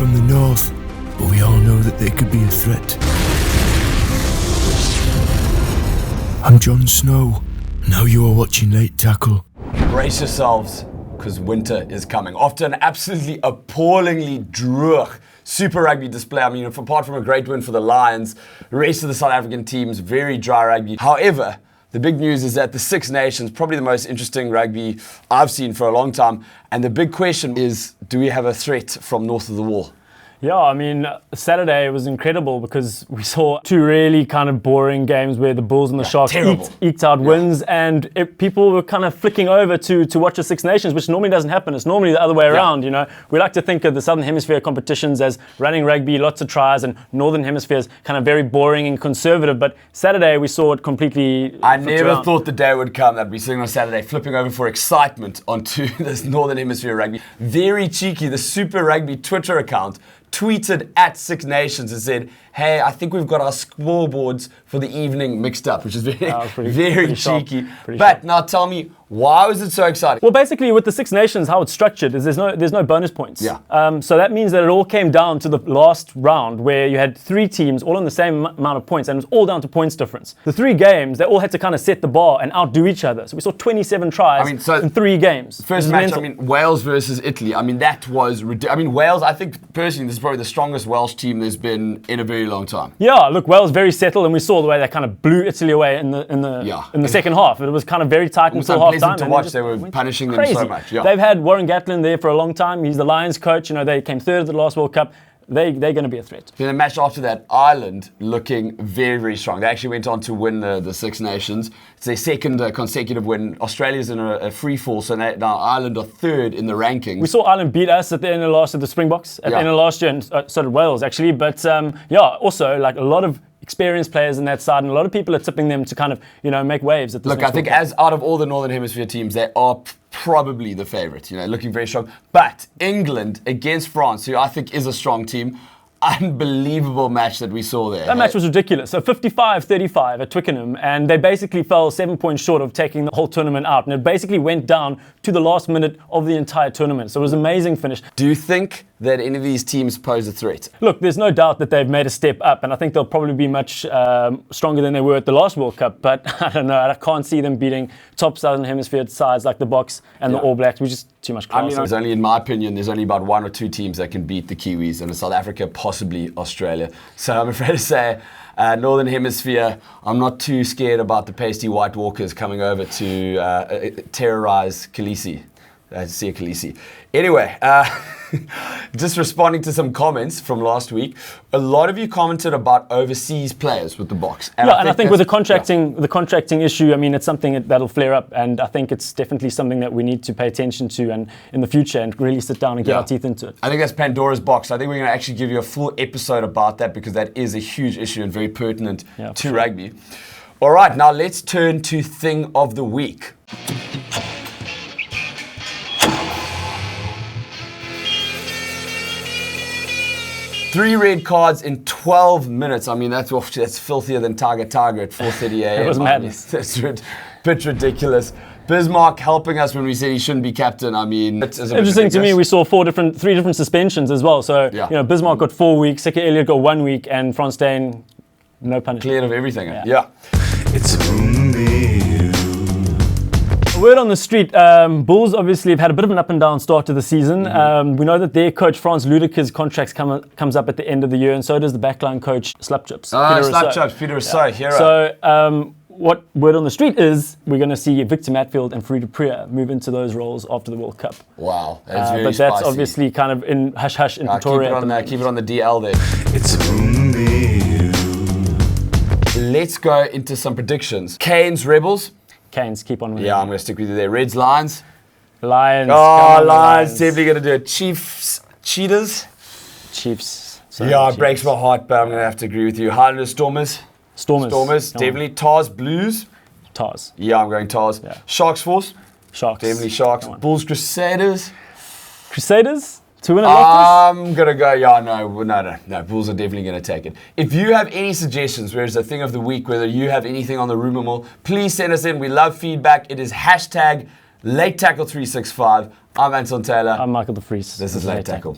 from the north, but we all know that they could be a threat. I'm Jon Snow. Now you are watching Late Tackle. Brace yourselves, because winter is coming. After an absolutely appallingly droog Super Rugby display, I mean, apart from a great win for the Lions, the rest of the South African teams, very dry rugby. However, the big news is that the Six Nations, probably the most interesting rugby I've seen for a long time. And the big question is, do we have a threat from north of the wall? Yeah, I mean, Saturday was incredible because we saw two really kind of boring games where the Bulls and the Sharks eked out wins, and people were kind of flicking over to watch the Six Nations, which normally doesn't happen. It's normally the other way around, you know. We like to think of the Southern Hemisphere competitions as running rugby, lots of tries, and Northern Hemisphere is kind of very boring and conservative, but Saturday we saw it completely I never thought the day would come that we'd be sitting on Saturday flipping over for excitement onto this Northern Hemisphere rugby. Very cheeky, the Super Rugby Twitter account tweeted at Six Nations and said, hey, I think we've got our scoreboards for the evening mixed up, which is very cheeky. But now tell me, why was it so exciting? Well, basically with the Six Nations, how it's structured is there's no bonus points. So that means that it all came down to the last round where you had three teams all on the same amount of points, and it was all down to points difference. The three games, they all had to kind of set the bar and outdo each other. So we saw 27 tries in 3 games. First match, I mean, Wales versus Italy. I mean, that was ridiculous. I mean, Wales, I think personally, this is probably the strongest Welsh team there's been in a very long time. Yeah, look, Wales very settled, and we saw the way they kind of blew Italy away in the second half. It was kind of very tight until half time. To watch, they were punishing them so much. They've had Warren Gatland there for a long time. He's the Lions coach. You know, they came third at the last World Cup. They're going to be a threat. Then the match after that, Ireland looking very, very strong. They actually went on to win the Six Nations. It's their second consecutive win. Australia's in a free fall, so now Ireland are third in the rankings. We saw Ireland beat us at the end of the Springboks at the end of last year, and so did Wales actually. But also like a lot of experienced players in that side, and a lot of people are tipping them to kind of, you know, make waves at this. Look, I think as out of all the Northern Hemisphere teams, they are probably the favourites, you know, looking very strong. But England against France, who I think is a strong team, unbelievable match that we saw there. That match was ridiculous. So 55-35 at Twickenham, and they basically fell 7 points short of taking the whole tournament out. And it basically went down to the last minute of the entire tournament. So it was an amazing finish. Do you think that any of these teams pose a threat? Look, there's no doubt that they've made a step up, and I think they'll probably be much stronger than they were at the last World Cup. But I don't know, I can't see them beating top Southern Hemisphere sides like the Boks and the All Blacks. We're just too much class. I mean, there's only, in my opinion, there's only about 1 or 2 teams that can beat the Kiwis, and it's South Africa, possibly Australia. So I'm afraid to say, Northern Hemisphere, I'm not too scared about the pasty White Walkers coming over to terrorize Khaleesi. See Khaleesi. Anyway, just responding to some comments from last week, a lot of you commented about overseas players with the Boks. And I think with the contracting issue, I mean, it's something that'll flare up, and I think it's definitely something that we need to pay attention to and in the future and really sit down and get our teeth into it. I think that's Pandora's box. I think we're going to actually give you a full episode about that because that is a huge issue and very pertinent to rugby. All right, now let's turn to Thing of the Week. Three red cards in 12 minutes. I mean, that's filthier than Tiger at 4:30 a.m. It was madness. That's a bit ridiculous. Bismarck helping us when we said he shouldn't be captain. I mean, it's interesting to me. We saw 3 different suspensions as well. So you know, Bismarck got 4 weeks, Sika Elliott got 1 week, and Frans Steyn, no punishment. Cleared of everything. Yeah. It's Rugby. Word on the street, Bulls obviously have had a bit of an up and down start to the season. We know that their coach, Frans Ludeker's contract comes up at the end of the year, and so does the backline coach, Slapchips. Peter Rousseau, hero. So what word on the street is, we're going to see Victor Matfield and Friede Prier move into those roles after the World Cup. Wow, that's very but spicy. That's obviously kind of in hush-hush in Pretoria. Keep it on the DL there. It's Rugby. Let's go into some predictions. Canes, Rebels. Canes, keep on winning. Yeah, I'm going to stick with you there. Reds, Lions. Lions. Oh, Lions. Definitely going to do it. Chiefs, Cheetahs. Chiefs. It breaks my heart, but I'm going to have to agree with you. Highlanders, Stormers. Stormers. Definitely. Tars, Blues. Tars. Yeah, I'm going Tars. Yeah. Sharks, Force. Sharks. Definitely Sharks. Bulls, Crusaders. Crusaders? To win a lot? I'm going to go, no. Bulls are definitely going to take it. If you have any suggestions, where it's a Thing of the Week, whether you have anything on the rumour mill, please send us in. We love feedback. It is #LateTackle365. I'm Anton Taylor. I'm Michael de Vries. This is Late Tackle.